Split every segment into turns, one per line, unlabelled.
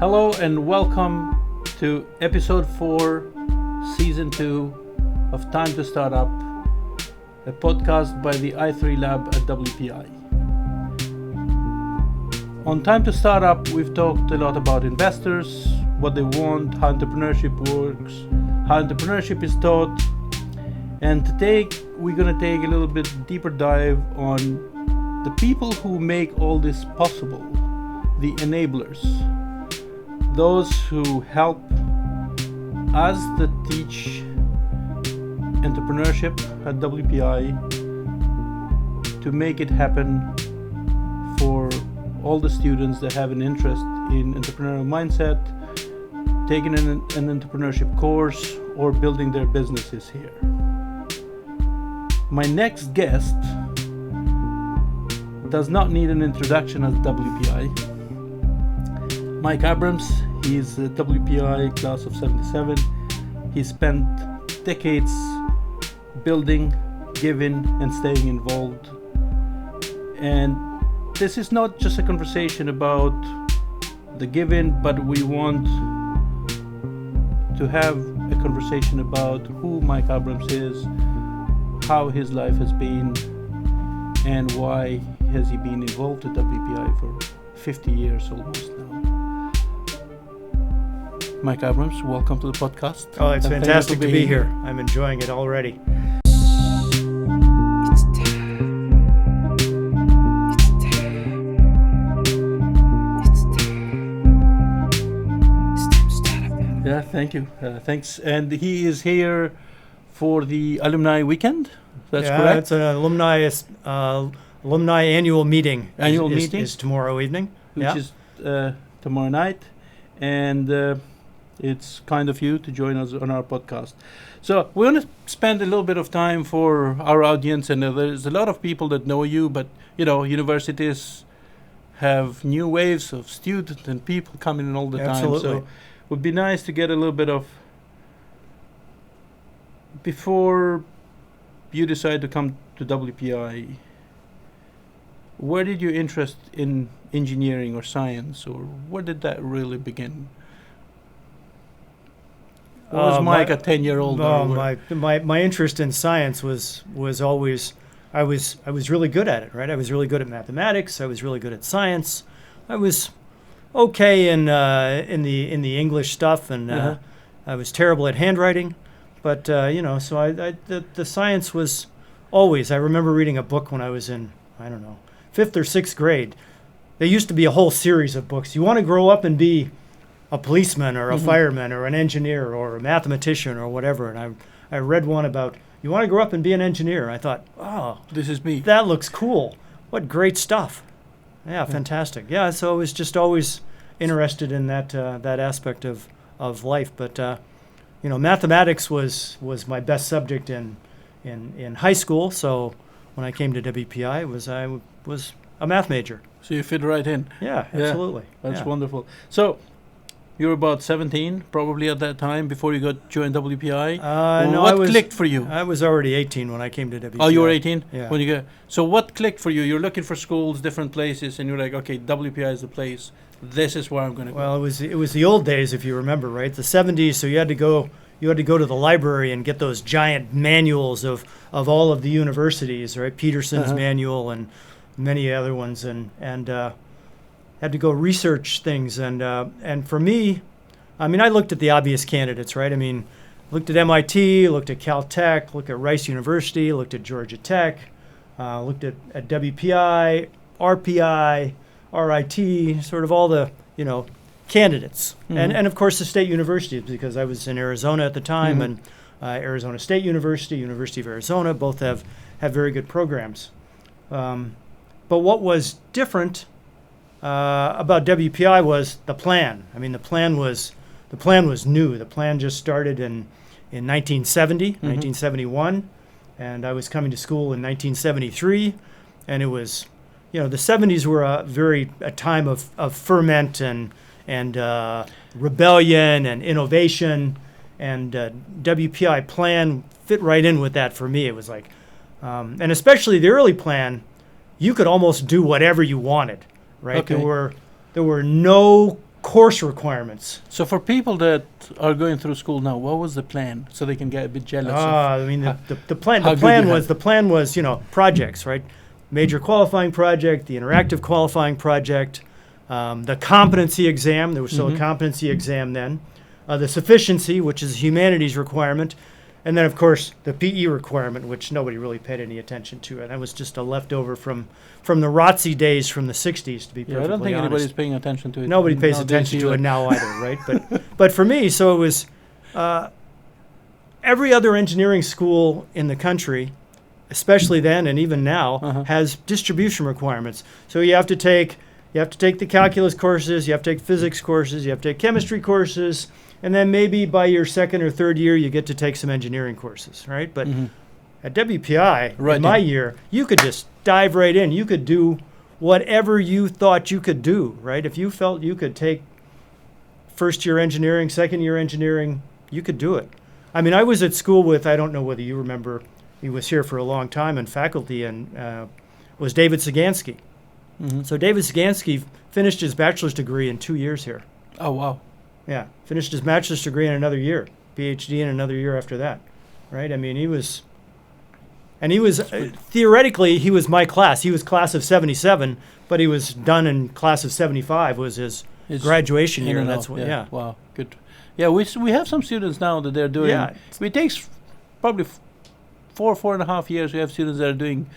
Hello and welcome to episode 4, season 2 of Time to Startup, a podcast by the i3 Lab at WPI. On Time to Startup, we've talked a lot about investors, what they want, how entrepreneurship works, how entrepreneurship is taught, and today we're going to take a little bit deeper dive on the people who make all this possible, the enablers. Those who help us that teach entrepreneurship at WPI to make it happen for all the students that have an interest in entrepreneurial mindset, taking an entrepreneurship course, or building their businesses here. My next guest does not need an introduction at WPI. Mike Abrams, he's a WPI class of 77. He spent decades building, giving, and staying involved. And this is not just a conversation about the giving, but we want to have a conversation about who Mike Abrams is, how his life has been, and why has he been involved at WPI for 50 years almost now. Mike Abrams, welcome to the podcast.
Oh, it's fantastic to be here. I'm enjoying it already.
Yeah, thank you. Thanks. And he is here for the alumni weekend. That's correct?
It's an alumni annual meeting.
Annual meeting
is tomorrow evening,
which is tomorrow night, and it's kind of you to join us on our podcast. So we want to spend a little bit of time for our audience, and there's a lot of people that know you, but universities have new waves of students and people coming in all the time. So it would be nice to get a little bit of, before you decide to come to WPI, where did your interest in engineering or science, or where did that really begin? Was Mike a 10-year-old?
My interest in science was always, I was really good at it, right? I was really good at mathematics. I was really good at science. I was okay in the English stuff, and I was terrible at handwriting. But so the science was always. I remember reading a book when I was in 5th or 6th grade. There used to be a whole series of books. You want to grow up and be a policeman or a fireman or an engineer or a mathematician or whatever. And I read one about, you want to grow up and be an engineer. I thought, oh,
this is me.
That looks cool. What great stuff. Yeah, fantastic. Yeah, so I was just always interested in that aspect of life. But, mathematics was my best subject in high school. So when I came to WPI, I was a math major.
So you fit right in.
Yeah, absolutely.
That's wonderful. So you were about 17, probably at that time, before you joined WPI. What clicked for you?
I was already 18 when I came to WPI.
Oh, you were 18
yeah.
when you So what clicked for you? You're looking for schools, different places, and you're like, okay, WPI is the place. This is where I'm going to go.
Well, it was the old days, if you remember, right? The 70s. So you had to go to the library and get those giant manuals of all of the universities, right? Peterson's manual and many other ones, and had to go research things, and for me, I looked at the obvious candidates, right? Looked at MIT, looked at Caltech, looked at Rice University, looked at Georgia Tech, looked at WPI, RPI, RIT, sort of all the candidates, and of course the state universities, because I was in Arizona at the time, and Arizona State University, University of Arizona, both have very good programs. But what was different about WPI was the plan. The plan was new. The plan just started in 1970, 1971, and I was coming to school in 1973, and it was, the 70s were a time of ferment and rebellion and innovation, and WPI plan fit right in with that for me. It was like, and especially the early plan, you could almost do whatever you wanted, right?
Okay.
There were no course requirements.
So for people that are going through school now, what was the plan so they can get a bit jealous?
I mean, the plan was projects, right? Major qualifying project, the interactive qualifying project, the competency exam. There was still a competency exam then. The sufficiency, which is a humanities requirement, and then of course the PE requirement, which nobody really paid any attention to, and that was just a leftover from the ROTC days from the '60s. To be perfectly honest,
I don't think anybody's paying attention to it.
Nobody pays attention to it now either, right? But for me, so it was every other engineering school in the country, especially then and even now, has distribution requirements. So you have to take the calculus courses, you have to take physics courses, you have to take chemistry courses, and then maybe by your second or third year you get to take some engineering courses, right? But at WPI, in my year, you could just dive right in. You could do whatever you thought you could do, right? If you felt you could take first year engineering, second year engineering, you could do it. I mean, I was at school with, I don't know whether you remember, he was here for a long time in faculty, and was David Sagansky. So David Sagansky finished his bachelor's degree in 2 years here.
Oh, wow.
Yeah, finished his bachelor's degree in another year, PhD in another year after that, right? I mean, he was theoretically, he was my class. He was class of 77, but he was done in class of 75 was his graduation year. That's what, yeah.
Wow, good. Yeah, we have some students now that they're doing, it takes probably 4.5 years. We have students that are doing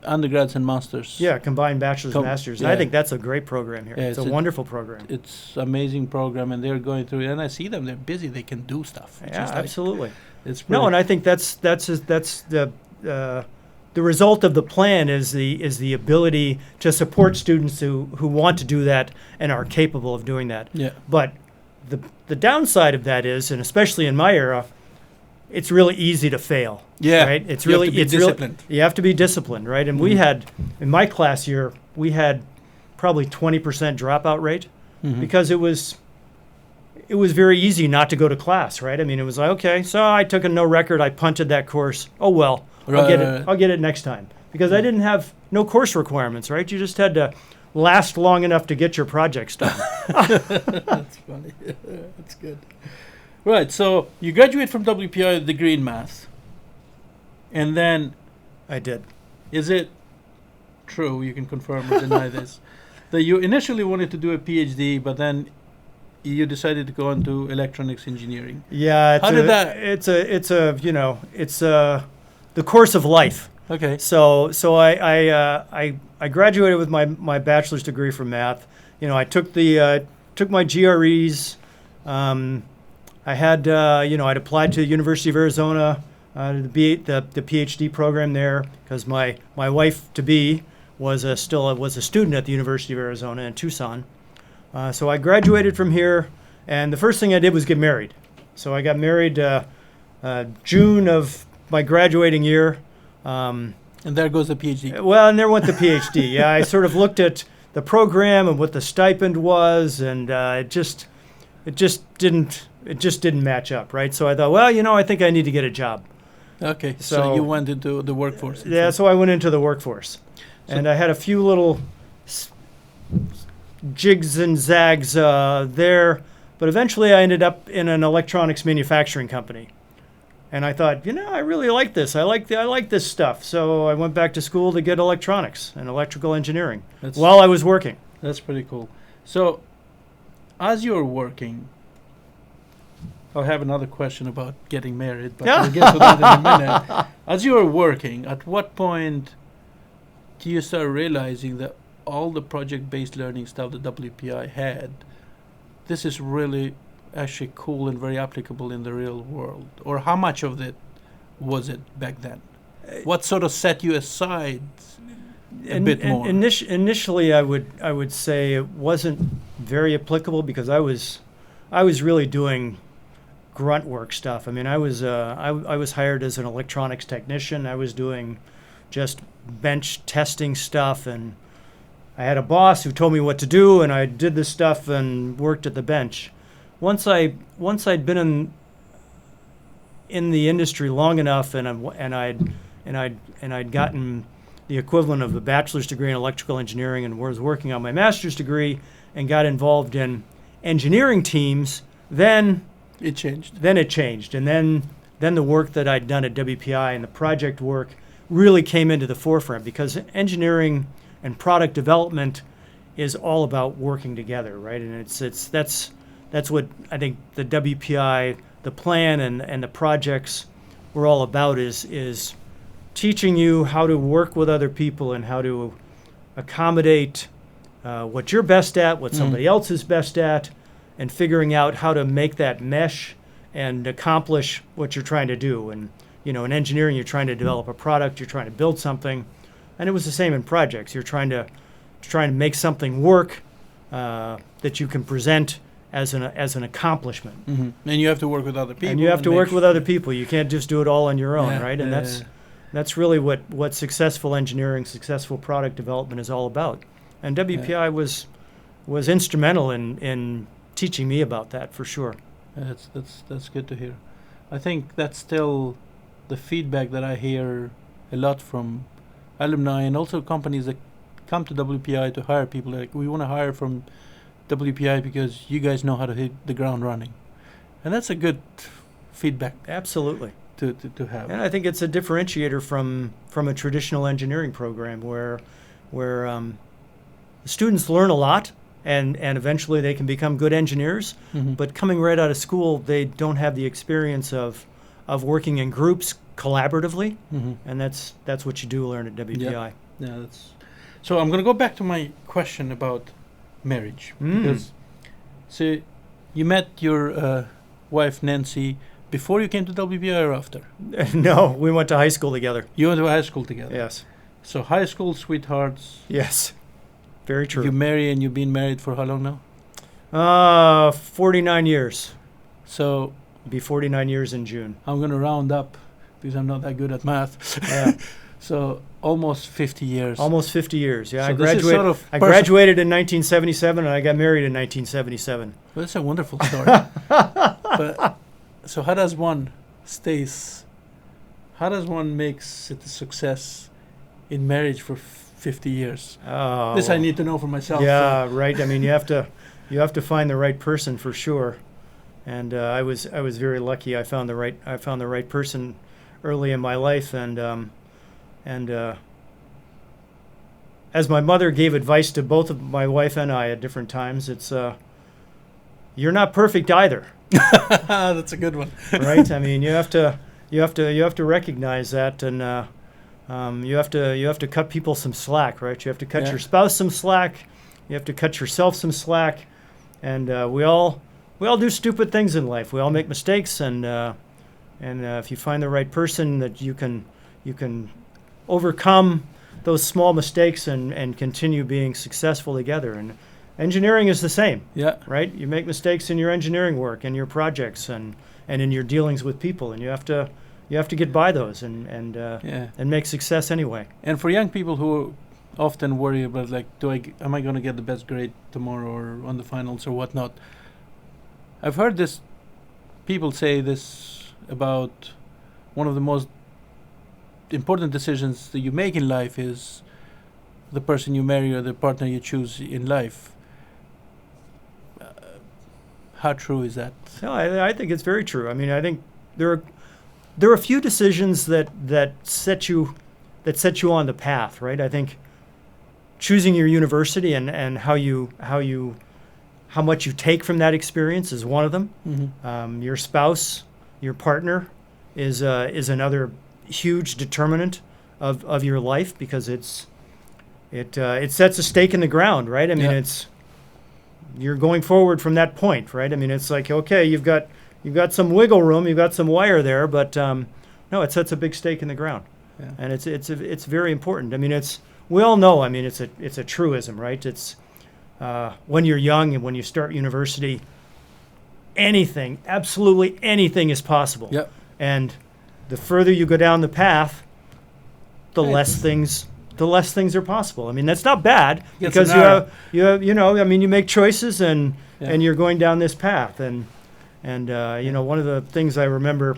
undergrads and masters.
Yeah, combined bachelor's and masters. And I think that's a great program here. It's a wonderful program.
It's amazing program, and they're going through it. And I see them; they're busy. They can do stuff.
Yeah, absolutely.
It's
and I think that's the result of the plan is the ability to support students who want to do that and are capable of doing that.
Yeah.
But the downside of that is, and especially in my era, it's really easy to fail.
Yeah.
Right? It's
you
really
have to be disciplined.
You have to be disciplined, right? And we had in my class year, we had probably 20% dropout rate because it was very easy not to go to class, right? I mean, it was like, okay, so I took a no record, I punted that course. Oh well, I'll get it next time because I didn't have no course requirements, right? You just had to last long enough to get your projects done.
That's funny. That's good. Right, so you graduate from WPI with a degree in math, and then
I did.
Is it true? You can confirm or deny this. That you initially wanted to do a PhD, but then you decided to go into electronics engineering.
Yeah,
how did that?
It's the course of life.
Okay.
So I graduated with my bachelor's degree from math. You know, I took my GREs. I had I'd applied to the University of Arizona to be the PhD program there because my wife to be was a student at the University of Arizona in Tucson. So I graduated from here, and the first thing I did was get married. So I got married June of my graduating year.
And there goes the PhD.
Well, and there went the PhD. Yeah, I sort of looked at the program and what the stipend was, and it just didn't match up, right? So I thought, well, I think I need to get a job.
Okay, so you went into the workforce.
Yeah, so I went into the workforce, and I had a few little jigs and zags there, but eventually I ended up in an electronics manufacturing company. And I thought, I really like this. I like this stuff. So I went back to school to get electronics and electrical engineering while I was working.
That's pretty cool. So as you're working, I'll have another question about getting married, but we'll get to that in a minute. As you were working, at what point do you start realizing that all the project-based learning stuff that WPI had, this is really actually cool and very applicable in the real world? Or how much of it was it back then? What sort of set you aside a bit more?
Initially, I would say it wasn't very applicable because I was really doing grunt work stuff. I mean, I was hired as an electronics technician. I was doing just bench testing stuff, and I had a boss who told me what to do, and I did this stuff and worked at the bench. Once I'd been in the industry long enough, and I'd gotten the equivalent of a bachelor's degree in electrical engineering, and was working on my master's degree, and got involved in engineering teams, then
It changed.
And then the work that I'd done at WPI and the project work really came into the forefront, because engineering and product development is all about working together, right? And that's what I think the WPI, the plan and the projects were all about, is teaching you how to work with other people and how to accommodate what you're best at, what somebody else is best at, and figuring out how to make that mesh and accomplish what you're trying to do. And in engineering, you're trying to develop a product, you're trying to build something, and it was the same in projects. You're trying to make something work that you can present as an accomplishment.
And you have to work with other people.
And you have to work with other people. You can't just do it all on your own, right? And that's really what successful engineering, successful product development is all about. And WPI was instrumental in teaching me about that, for sure.
That's good to hear. I think that's still the feedback that I hear a lot from alumni and also companies that come to WPI to hire people. Like, we want to hire from WPI because you guys know how to hit the ground running, and that's a good feedback.
Absolutely.
To have.
And I think it's a differentiator from a traditional engineering program where students learn a lot. And eventually they can become good engineers, but coming right out of school, they don't have the experience of working in groups collaboratively, and that's what you do learn at WPI.
Yeah, so I'm going to go back to my question about marriage, because so you met your wife Nancy before you came to WPI or after?
No, we went to high school together.
You went to high school together.
Yes.
So high school sweethearts.
Yes. Very true.
You marry, and you've been married for how long now?
49 years.
So
be 49 years in June.
I'm going to round up because I'm not that good at math.
Yeah.
So almost 50 years.
Almost 50 years. Yeah.
So
I graduated in 1977 and I got married in 1977.
Well, that's a wonderful story. But so how does one makes it a success in marriage for 50 years? This I need to know for myself.
Yeah, right. I mean, you have to find the right person for sure. And I was very lucky. I found the right person early in my life, and as my mother gave advice to both of my wife and I at different times, it's you're not perfect either.
That's a good one.
Right? I mean, you have to recognize that, and you have to cut people some slack, right? You have to cut your spouse some slack. You have to cut yourself some slack, and we all do stupid things in life. We all make mistakes, and if you find the right person, that you can overcome those small mistakes and continue being successful together. And engineering is the same. Yeah. Right? You make mistakes in your engineering work and your projects and in your dealings with people, and you have to get by those and make success anyway.
And for young people who often worry about, like, am I going to get the best grade tomorrow or on the finals or whatnot? I've heard people say this about one of the most important decisions that you make in life is the person you marry or the partner you choose in life. How true is that?
No, I think it's very true. I mean, I think there are a few decisions that set you on the path, right? I think choosing your university and how much you take from that experience is one of them. Mm-hmm. Your spouse, your partner, is another huge determinant of your life, because it sets a stake in the ground, right? I mean, you're going forward from that point, right? I mean, it's like, okay, you've got some wiggle room, you've got some wire there, but no, it sets a big stake in the ground, and it's very important. I mean, we all know. I mean, it's a truism, right? It's when you're young and when you start university, absolutely anything is possible. Yep. And the further you go down the path, the less things are possible. I mean, that's not bad, because you make choices and you're going down this path. And one of the things I remember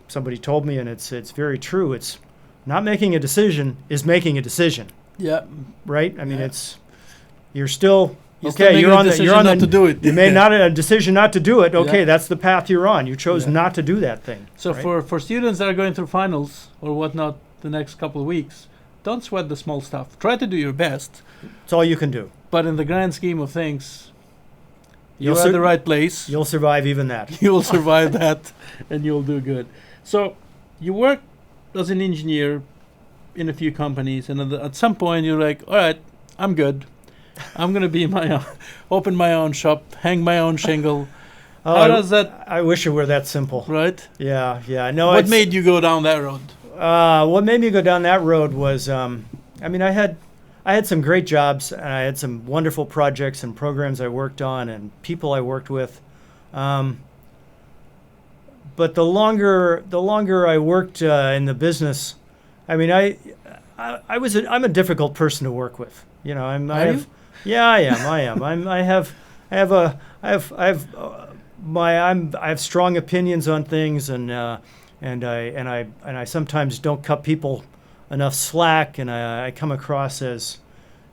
somebody told me, and it's very true, it's not making a decision is making a decision. Yeah. Right? I mean, you're still
You still
Okay,
make
you're
a
on the
decision
you're on
not
the
to do it.
You made not a decision not to do it. Okay,
Yeah.
that's the path you're on. You chose
Yeah.
not to do that thing.
So
right?
for students that are going through finals or whatnot the next couple of weeks, don't sweat the small stuff. Try to do your best,
It's all you can do.
but in the grand scheme of things,
You'll
you're
sur-
at the right place.
You'll survive even that.
You'll survive that, and you'll do good. So you work as an engineer in a few companies, and at some point you're like, all right, I'm good. I'm gonna be my own, open my own shop, hang my own shingle. How does that?
I wish it were that simple.
Right?
Yeah. No.
What made you go down that road?
What made me go down that road was, I had some great jobs, and I had some wonderful projects and programs I worked on, and people I worked with. But the longer I worked in the business, I'm a difficult person to work with. You know, I have strong opinions on things, and I sometimes don't cut people enough slack, and I come across as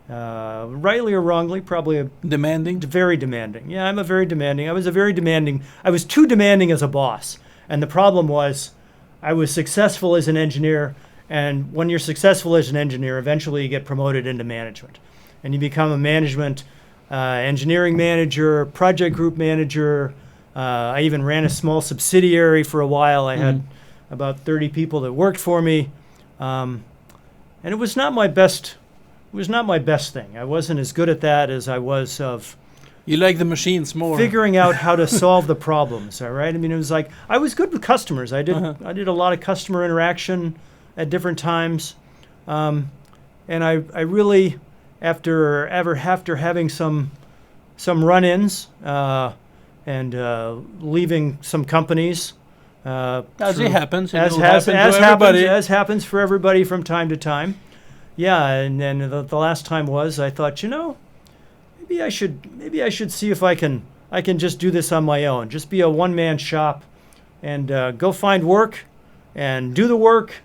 rightly or wrongly, probably
Demanding?
very demanding. Yeah, I'm a very demanding. I was too demanding as a boss, and the problem was I was successful as an engineer. And when you're successful as an engineer, eventually you get promoted into management, and you become a management engineering manager, project group manager. I even ran a small subsidiary for a while. I had about 30 people that worked for me, and it was not my best. It was not my best thing. I wasn't as good at that as I was of.
You like the machines more.
Figuring out how to solve the problems. All right. I mean, it was like I was good with customers. I did a lot of customer interaction at different times, and I really, after having some run-ins and leaving some companies,
As it happens.
as happens for everybody from time to time. Yeah, and then the last time was I thought, maybe I should see if I can just do this on my own, just be a one-man shop, and go find work, and do the work.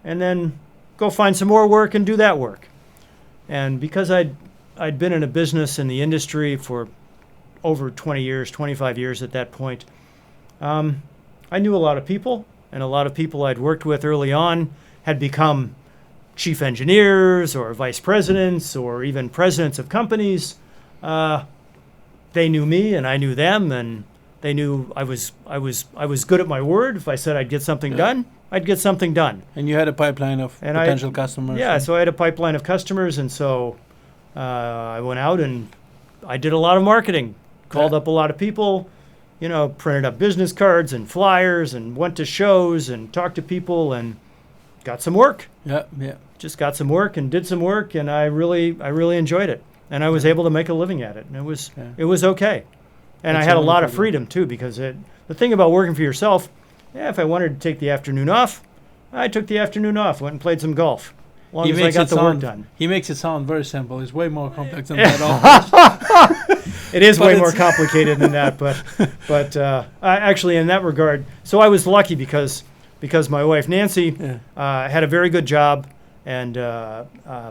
And then go find some more work and do that work. And because I'd been in a business in the industry for over 20 years, 25 years at that point, I knew a lot of people, and a lot of people I'd worked with early on had become chief engineers or vice presidents or even presidents of companies. They knew me and I knew them, and they knew I was good at my word. If I said I'd get something done, I'd get something done.
And you had a pipeline of potential customers.
Yeah, so I had a pipeline of customers, and so I went out and I did a lot of marketing, called up a lot of people, printed up business cards and flyers and went to shows and talked to people and got some work.
Yeah.
Just got some work and did some work, and I really enjoyed it. And I was able to make a living at it, and it was okay. And
That's
I had a lot
wonderful.
of freedom too, because the thing about working for yourself, if I wanted to take the afternoon off, I took the afternoon off, went and played some golf, as long as I got the work done.
He makes it sound very simple. It's way more complex than that.
It is way more complicated than that, but I actually, in that regard, so I was lucky because my wife Nancy had a very good job and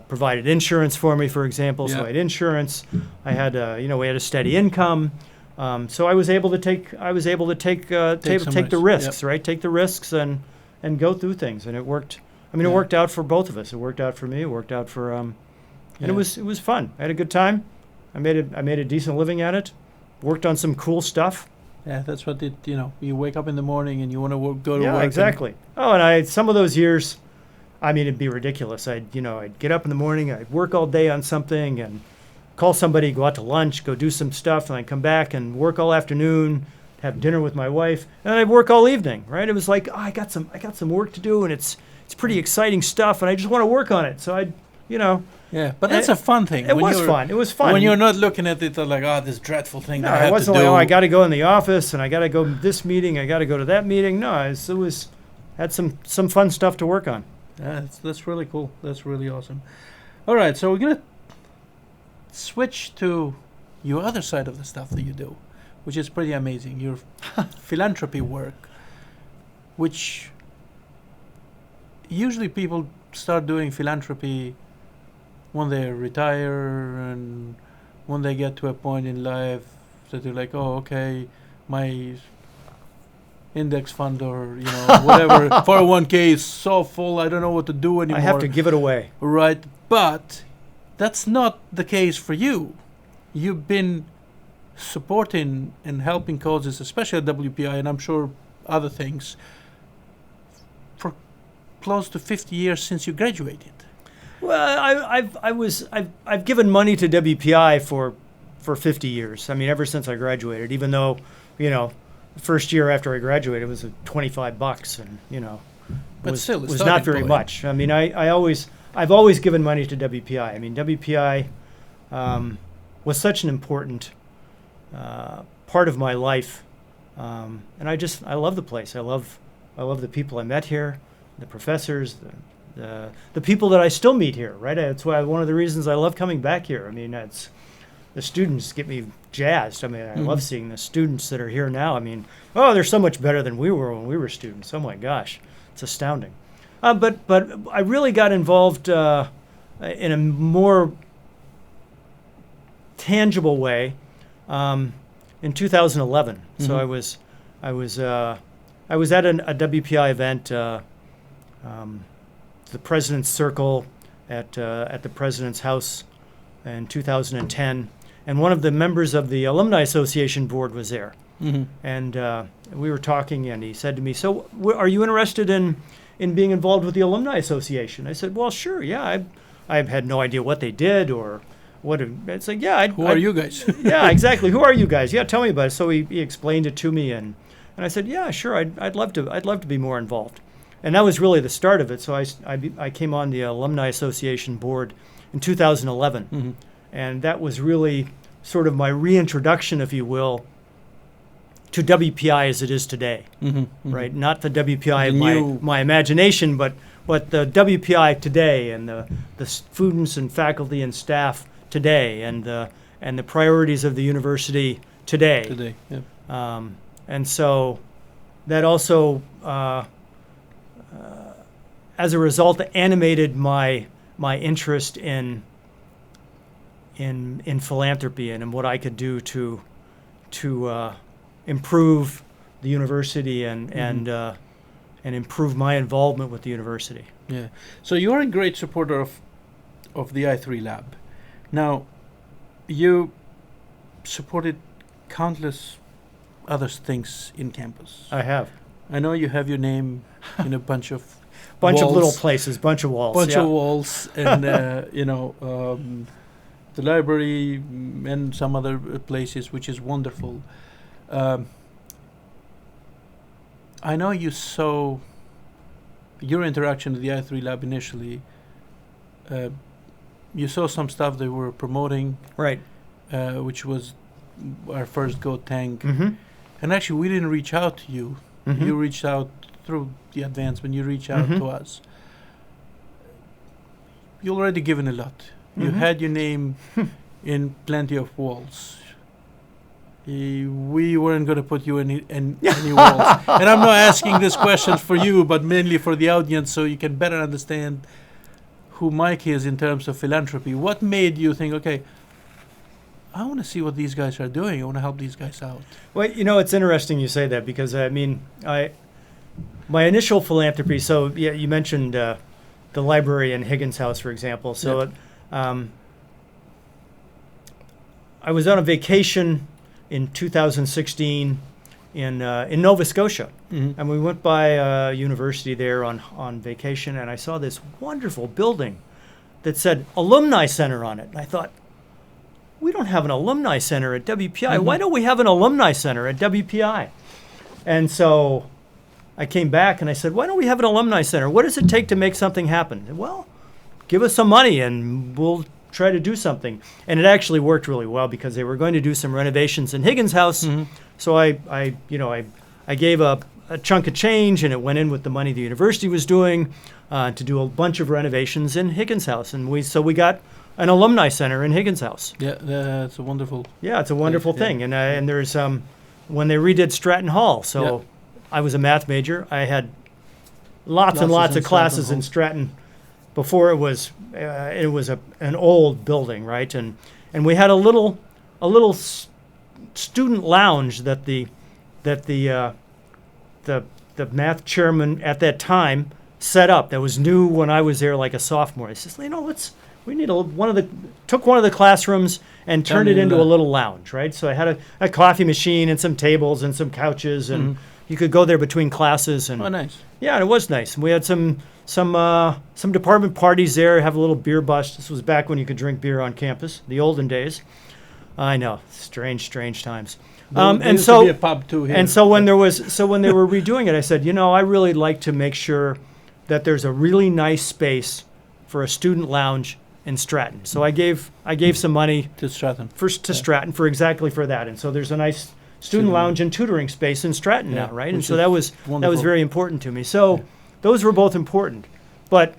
provided insurance for me, for example. So I had insurance. I had we had a steady income. So I was able to take the risks, right? Take the risks and go through things, and it worked. I mean, it worked out for both of us. It worked out for me. It worked out for and it was fun. I had a good time. I made a decent living at it. Worked on some cool stuff.
Yeah, that's what you wake up in the morning and you want to go to work.
Yeah, exactly. And some of those years, I mean, it'd be ridiculous. I'd get up in the morning, I'd work all day on something, and call somebody, go out to lunch, go do some stuff, and I'd come back and work all afternoon, have dinner with my wife, and then I'd work all evening. Right? It was like, I got some work to do, and it's pretty exciting stuff, and I just want to work on it. So I'd.
Yeah, but that's a fun thing.
It was fun. It was fun.
When you're not looking at it like, this dreadful thing that I have to do.
It wasn't like, I got to go in the office, and I got to go to this meeting, I got to go to that meeting. No, it had some fun stuff to work on.
Yeah, that's really cool. That's really awesome. All right, so we're going to switch to your other side of the stuff that you do, which is pretty amazing. Your philanthropy work, which usually people start doing philanthropy when they retire and when they get to a point in life that they're like, oh, okay, my index fund or whatever 401k is so full, I don't know what to do anymore.
I have to give it away.
Right, but that's not the case for you. You've been supporting and helping causes, especially at WPI, and I'm sure other things, for close to 50 years since you graduated.
Well, I've given money to WPI for 50 years. I mean, ever since I graduated. Even though, first year after I graduated, it was $25, and
but still,
was not very much. I mean, I've always given money to WPI. I mean, WPI was such an important part of my life, and I love the place. I love the people I met here, the professors, the people that I still meet here. Right, that's why one of the reasons I love coming back here. I mean, it's the students get me jazzed. I mean, I love seeing the students that are here now. I mean, they're so much better than we were when we were students. Oh my gosh, it's astounding. But I really got involved in a more tangible way in 2011. So I was at a WPI event, the President's Circle at the President's House in 2010, and one of the members of the Alumni Association board was there, and we were talking, and he said to me, "So, are you interested in being involved with the Alumni Association?" I said, "Well, sure, yeah." I had no idea what they did or what. It's like, yeah.
Who are you guys?
Yeah, exactly. Who are you guys? Yeah, tell me about it. So he explained it to me, and I said, yeah, sure. I'd love to be more involved, and that was really the start of it. So I came on the Alumni Association board in 2011, and that was really sort of my reintroduction, if you will, to WPI as it is today, right? Not the WPI of my imagination, but the WPI today, and the students and faculty and staff today, and the priorities of the university today.
Today, yeah.
And so that also, as a result, animated my interest in philanthropy and in what I could do to improve the university and improve my involvement with the university.
Yeah. So you are a great supporter of the I3 lab. Now, you supported countless other things in campus.
I have.
I know you have your name in a bunch of
walls,
of
little places, bunch of walls,
of walls, and the library and some other places, which is wonderful. I know you saw your interaction with the I3 lab initially. You saw some stuff they were promoting,
right?
Which was our first Go tank. And actually, we didn't reach out to you. You reached out through the advancement. You reached out to us. You already given a lot. You had your name in plenty of walls. We weren't going to put you in any walls. And I'm not asking this question for you, but mainly for the audience, so you can better understand who Mike is in terms of philanthropy. What made you think, okay, I want to see what these guys are doing. I want to help these guys out.
Well, it's interesting you say that, because I mean, my initial philanthropy. So yeah, you mentioned the library in Higgins House, for example. So I was on a vacation in 2016 in Nova Scotia, and we went by a university there on vacation, and I saw this wonderful building that said Alumni Center on it, and I thought, we don't have an alumni center at WPI. Why don't we have an alumni center at WPI? And so I came back and I said, why don't we have an alumni center? What does it take to make something happen? Said, well, give us some money and we'll try to do something. And it actually worked really well, because they were going to do some renovations in Higgins House. So I gave a chunk of change, and it went in with the money the university was doing to do a bunch of renovations in Higgins House. And we got an alumni center in Higgins House.
Yeah, that's a wonderful.
Yeah, it's a wonderful thing. And there's when they redid Stratton Hall. So I was a math major. I had lots and lots of classes in Stratton before it was an old building, right? And and we had a little student lounge that the math chairman at that time set up. That was new when I was there, like a sophomore. He says, took one of the classrooms and turned it into a little lounge, right? So I had a coffee machine and some tables and some couches, and you could go there between classes. And
nice.
Yeah, and it was nice. And we had some department parties there. Have a little beer bust. This was back when you could drink beer on campus, the olden days. I know, strange times.
There used to be a pub too here.
And so when they were redoing it, I said, I really like to make sure that there's a really nice space for a student lounge in Stratton. So I gave some money
to Stratton
Stratton for that. And so there's a nice student lounge and tutoring space in Stratton now, right? And so that was very important to me. So those were both important. But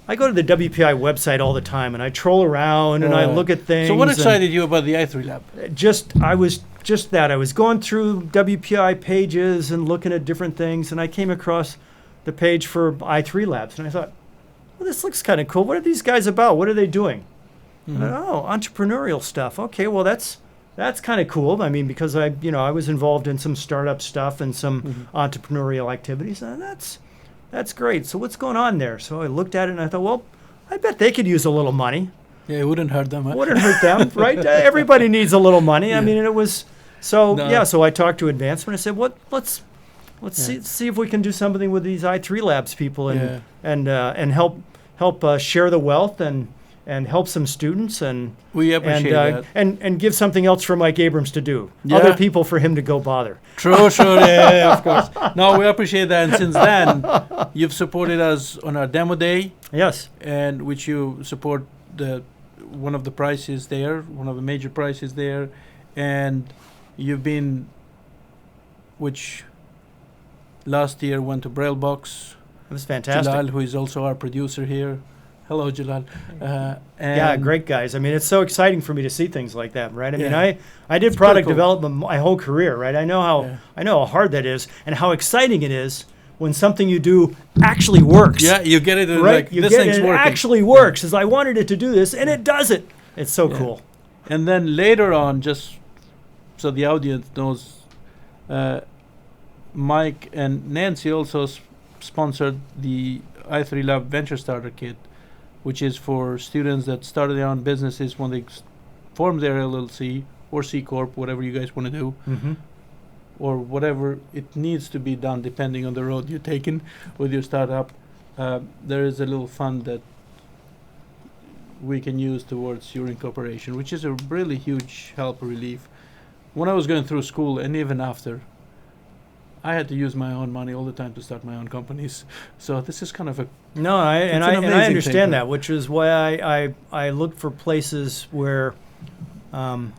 I go to the WPI website all the time, and I troll around and I look at things.
So what excited you about the i3 Lab?
I was going through WPI pages and looking at different things, and I came across the page for i3 Labs, and I thought, well, this looks kind of cool. What are these guys about? What are they doing? And I thought, entrepreneurial stuff. Okay, well, that's kind of cool. I mean, because I was involved in some startup stuff and some entrepreneurial activities, and that's great. So what's going on there? So I looked at it and I thought, well, I bet they could use a little money.
Yeah, it wouldn't hurt them. Huh?
Wouldn't hurt them, right? Everybody needs a little money. I mean, and it was so. No. Yeah, so I talked to Advancement. I said, let's see if we can do something with these i3 Labs people and help share the wealth and help some students and
we appreciate that
and give something else for Mike Abrams to do. Other people for him to go bother.
True, yeah, of course. No, we appreciate that. And since then, you've supported us on our demo day.
Yes.
And which you support one of the prizes there, one of the major prizes there, and you've been, which last year went to Braille Box.
It was fantastic.
Jalal, who is also our producer here. Hello, Jalal.
Yeah, great guys. I mean, it's so exciting for me to see things like that, right? I mean, I did product development my whole career, right? I know how hard that is and how exciting it is when something you do actually works.
Yeah, you get it,
right?
Like, this thing's working. It
actually works, as I wanted it to do this, and it does it. It's so cool.
And then later on, just so the audience knows, Mike and Nancy also sponsored the i3 Lab Venture Starter Kit, which is for students that started their own businesses when they form their LLC or C Corp, whatever you guys want to do, or whatever it needs to be done depending on the road you're taking with your startup. There is a little fund that we can use towards your incorporation, which is a really huge help or relief. When I was going through school and even after, I had to use my own money all the time to start my own companies. So this is kind of a
I understand that, which is why I look for places where not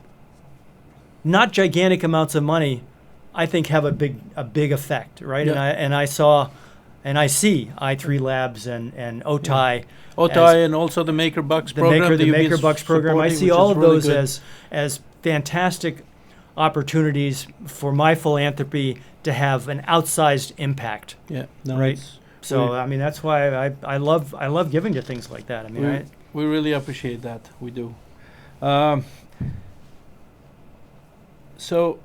gigantic amounts of money, I think have a big effect, right?
Yeah.
And I see i3 Labs and OTI.
OTI and also the Maker Bucks program.
The Maker Bucks program. I see all of really those as fantastic opportunities for my philanthropy to have an outsized impact.
Yeah,
right. So I mean, that's why I love giving to things like that. I mean,
we really appreciate that. We do. So,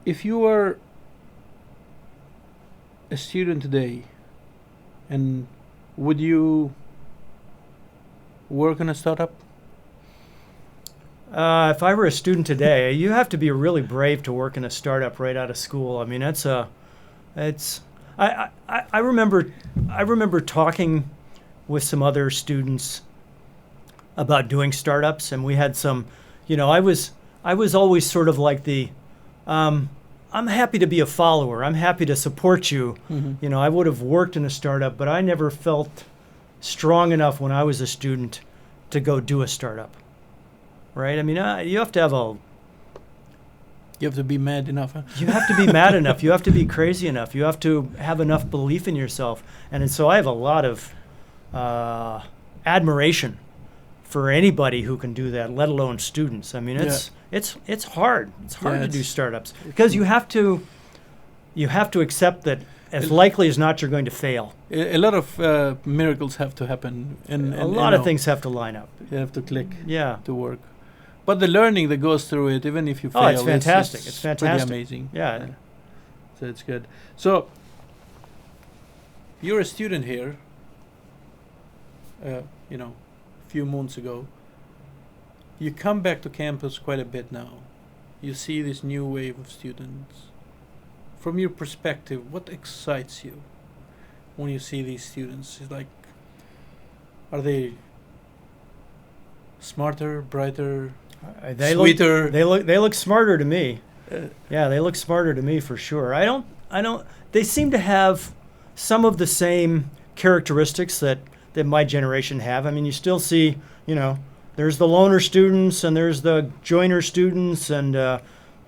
if you were a student today, and would you work in a startup?
If I were a student today, you have to be really brave to work in a startup right out of school. I mean, I remember talking with some other students about doing startups, and we had some, I was always sort of like I'm happy to be a follower. I'm happy to support you. I would have worked in a startup, but I never felt strong enough when I was a student to go do a startup. Right? I mean, you have to have
You have to be mad enough. Huh?
You have to be mad enough. You have to be crazy enough. You have to have enough belief in yourself. And so I have a lot of admiration for anybody who can do that, let alone students. I mean, it's hard. It's hard to do startups because you have to accept that as likely as not, you're going to fail.
A lot of miracles have to happen, and
A lot of things have to line up.
You have to click
Yeah.
to work. But the learning that goes through it, even if you fail,
it's fantastic. It's fantastic.
Pretty amazing.
Yeah.
So it's good. So you're a student here. A few months ago. You come back to campus quite a bit now. You see this new wave of students. From your perspective, what excites you when you see these students? It's like, are they smarter, brighter, sweeter?
They look smarter to me. Yeah, they look smarter to me for sure. I don't. They seem to have some of the same characteristics that my generation have. I mean, you still see, there's the loner students, and there's the joiner students, and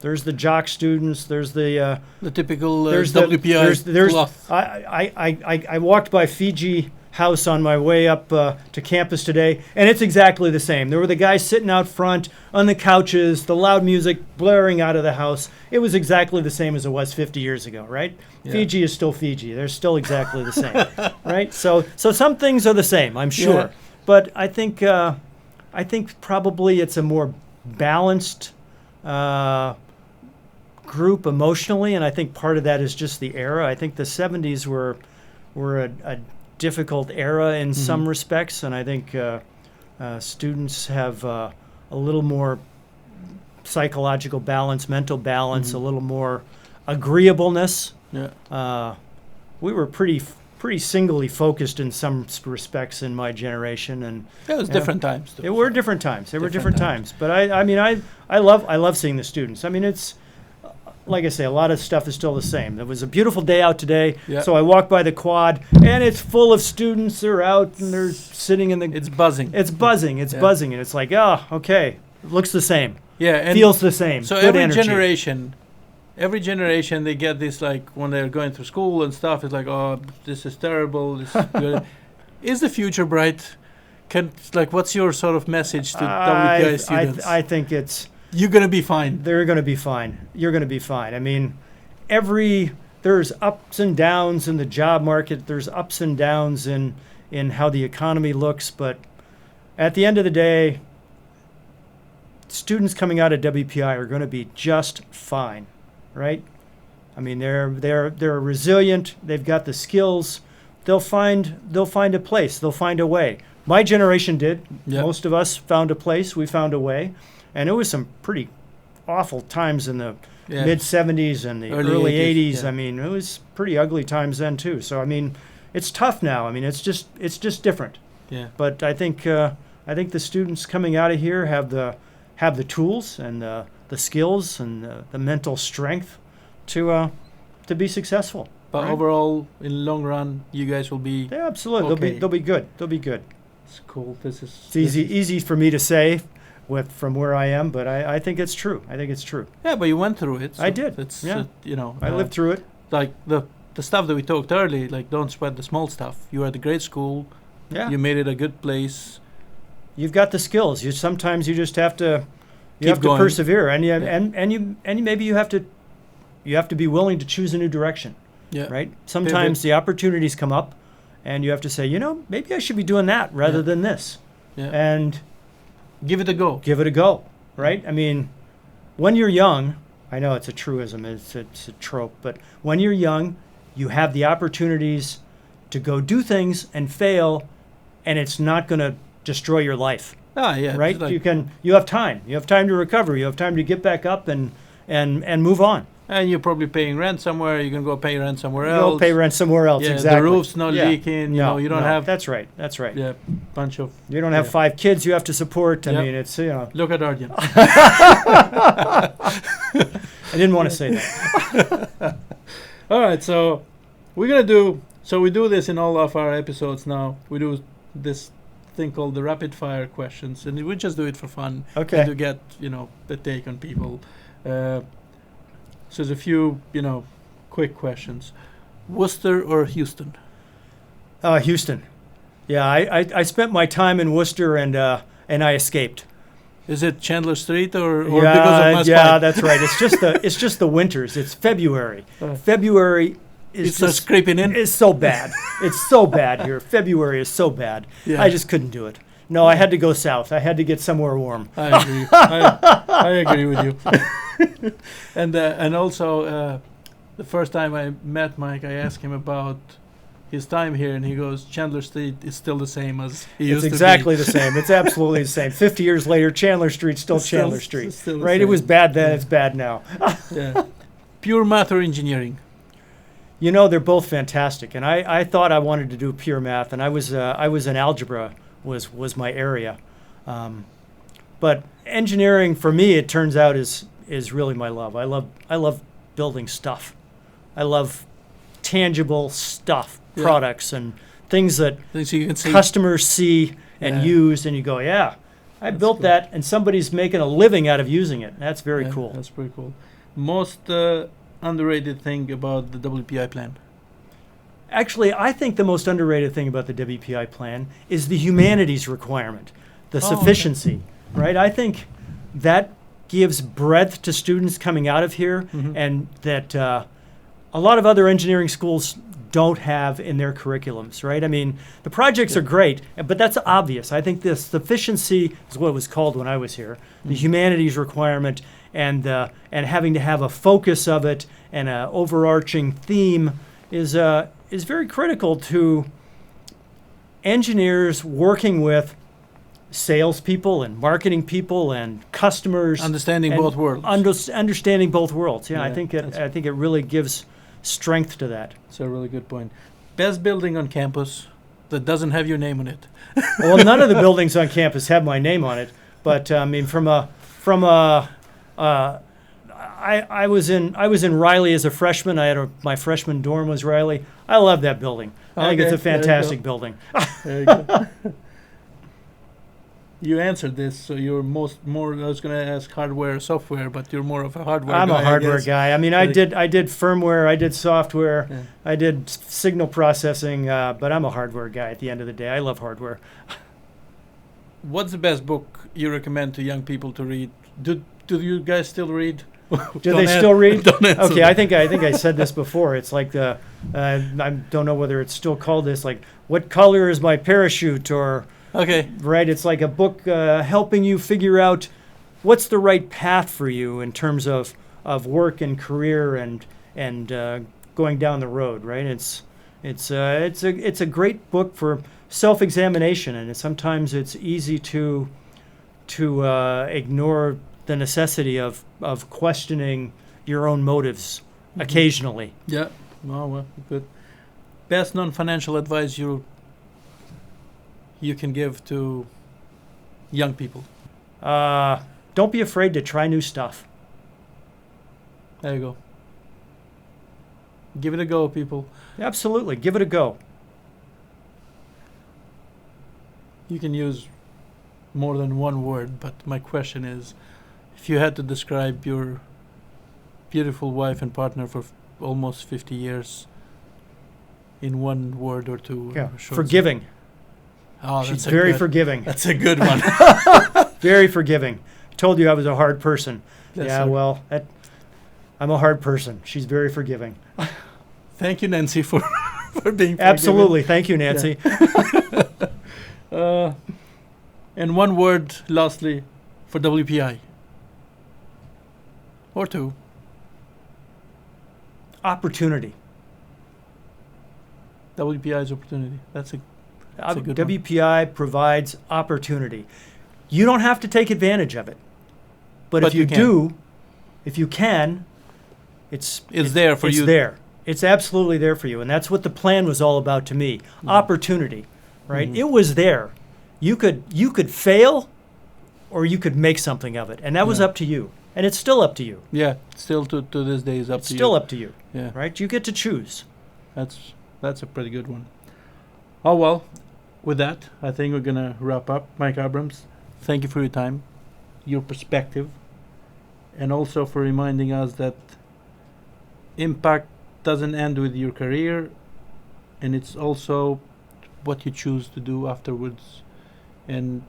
there's the jock students. There's the
typical
there's
WPI cloth.
I walked by Fiji House on my way up to campus today, and it's exactly the same. There were the guys sitting out front on the couches, the loud music blaring out of the house. It was exactly the same as it was 50 years ago, right? Yeah. Fiji is still Fiji. They're still exactly the same, right? So some things are the same, I'm sure. Yeah. But I think probably it's a more balanced group emotionally, and I think part of that is just the era. I think the 70s were a difficult era in some respects, and I think students have a little more psychological balance, mental balance, a little more agreeableness. Yeah. We were pretty singly focused in some respects in my generation, and
it was different times.
It were different times. They were different times. But I love seeing the students. I mean, it's like I say, a lot of stuff is still the same. It was a beautiful day out today, so I walked by the quad, and it's full of students. They're out, and they're sitting in the...
It's buzzing.
It's buzzing. It's buzzing, and it's like, okay, looks the same.
Yeah, and
feels the same.
So
Good
every generation, they get this, like, when they're going through school and stuff, it's like, oh, this is terrible, this is good. Is the future bright? What's your sort of message to WPI students?
I think it's...
You're going to be fine.
They're going to be fine. You're going to be fine. I mean, there's ups and downs in the job market. There's ups and downs in how the economy looks. But at the end of the day, students coming out of WPI are going to be just fine, right? I mean, they're resilient. They've got the skills. They'll find a place. They'll find a way. My generation did. Yep. Most of us found a place. We found a way. And it was some pretty awful times in the mid 70s and the early 80s. Yeah. I mean, it was pretty ugly times then too. So I mean, it's tough now. I mean, it's just different. Yeah. But I think the students coming out of here have the tools and the skills and the mental strength to be successful.
But overall, in the long run, you guys will be
absolutely. Okay. They'll be good. They'll be good.
It's cool.
It's easy for me to say. From where I am, but I think it's true. I think it's true.
Yeah, but you went through it. So
I did.
It's
I lived through it.
Like the stuff that we talked earlier, like don't sweat the small stuff. You are at a great school. Yeah. You made it a good place.
You've got the skills. Sometimes you just have to persevere, and maybe you have to be willing to choose a new direction. Yeah. Right. Sometimes the opportunities come up, and you have to say, maybe I should be doing that rather than this. Yeah. And
give it a go.
Give it a go, right? I mean, when you're young, I know it's a truism, it's a trope, but when you're young, you have the opportunities to go do things and fail, and it's not going to destroy your life.
Ah, yeah.
Right? You have time. You have time to recover. You have time to get back up and move on.
And you're probably paying rent somewhere. You can go pay rent somewhere else.
Go pay rent somewhere else.
Yeah,
exactly.
The roof's not leaking. You don't have.
That's right.
Yeah, bunch of.
You don't have 5 kids you have to support. I mean, it's
Look at Arjun.
I didn't want to say that.
All right, so we're gonna do. So we do this in all of our episodes now. We do this thing called the rapid fire questions, and we just do it for fun.
Okay.
And to get the take on people. So there's a few, quick questions. Worcester or Houston?
Houston. Yeah, I spent my time in Worcester and I escaped.
Is it Chandler Street or because of my
Yeah, that's right. It's just the winters. It's February. February
It starts creeping in.
It's so bad. It's so bad here. February is so bad.
Yeah.
I just couldn't do it. No, I had to go south. I had to get somewhere warm.
I agree. I agree with you. And also, the first time I met Mike, I asked him about his time here, and he goes, Chandler Street is still the same as it used to be.
It's exactly the same. It's absolutely the same. 50 years later, Chandler Street's still Chandler Street.
Still the
right?
same.
It was bad then. It's bad now.
Yeah. Pure math or engineering?
You know, they're both fantastic. And I thought I wanted to do pure math, and I was in algebra was my area. But engineering, for me, it turns out is really my love. I love building stuff. I love tangible stuff, products, and things that
Things you can see.
customers see and use, and you go, yeah, I built
cool.
that, and somebody's making a living out of using it. That's very
Yeah,
cool.
That's pretty cool. Most underrated thing about the WPI plan?
Actually, I think the most underrated thing about the WPI plan is the humanities requirement, the sufficiency, right? I think that gives breadth to students coming out of here, and that a lot of other engineering schools don't have in their curriculums, right? I mean, the projects are great, but that's obvious. I think the sufficiency is what it was called when I was here, the humanities requirement, and having to have a focus of it and an overarching theme is very critical to engineers working with salespeople and marketing people and customers.
Understanding both worlds.
Understanding both worlds. Yeah,
Yeah,
I think it really gives strength to that.
That's a really good point. Best building on campus that doesn't have your name on it.
Well, none of the buildings on campus have my name on it, but I mean, I was in Riley as a freshman. My freshman dorm was Riley. I love that building. I think it's a fantastic building.
There you go. You answered this, so you're more. I was going to ask hardware, software, but you're more of a hardware guy.
I'm a hardware
I guess.
guy. I mean, I did firmware, I did software,
Yeah.
I did signal processing, but I'm a hardware guy at the end of the day. I love hardware.
What's the best book you recommend to young people to read? Do you guys still read?
Do they still read?
Don't answer
Okay,
that.
I think I said this before. It's like I don't know whether it's still called this, like, what color is my parachute, or
Okay.
right? It's like a book helping you figure out what's the right path for you in terms of work and career and going down the road, right? It's a great book for self-examination, and sometimes it's easy to ignore the necessity of questioning your own motives occasionally.
Yeah. Oh, well, good. Best non-financial advice you can give to young people?
Don't be afraid to try new stuff.
There you go. Give it a go, people.
Absolutely, give it a go.
You can use more than one word, but my question is, if you had to describe your beautiful wife and partner for almost 50 years in one word or two.
Yeah,
or short
forgiving.
Oh,
She's
that's
very
good,
forgiving.
That's a good one.
Very forgiving. Told you I was a hard person.
Yes,
yeah,
sir.
well, I'm a hard person. She's very forgiving.
Thank you, Nancy, for being forgiving.
Absolutely. Thank you, Nancy.
And one word, lastly, for WPI. Or two.
Opportunity.
WPI's opportunity. That's a good one.
WPI provides opportunity. You don't have to take advantage of it. But if
you
you
can.
do, if you can, it's
there for you.
It's there. It's absolutely there for you. And that's what the plan was all about to me. Opportunity, right?
Mhm.
It was there. You could fail or you could make something of it. And that was
Yeah.
up to you. And it's still up to you.
Yeah, still to this day is up
It's
to you.
still up to you,
Yeah,
right? You get to choose.
that's a pretty good one. Oh, well, with that, I think we're going to wrap up. Mike Abrams, thank you for your time, your perspective, and also for reminding us that impact doesn't end with your career, and it's also what you choose to do afterwards and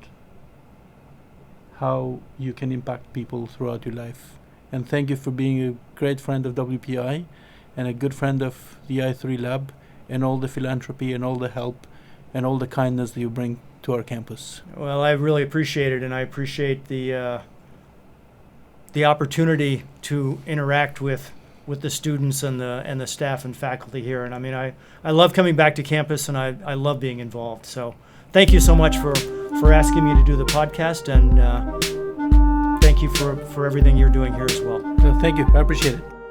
how you can impact people throughout your life. And thank you for being a great friend of WPI and a good friend of the i3 Lab, and all the philanthropy and all the help and all the kindness that you bring to our campus.
Well, I really appreciate it, and I appreciate the opportunity to interact with the students and the staff and faculty here. And I mean, I love coming back to campus, and I love being involved. So thank you so much for asking me to do the podcast, and thank you for everything you're doing here as well.
Thank you. I appreciate it.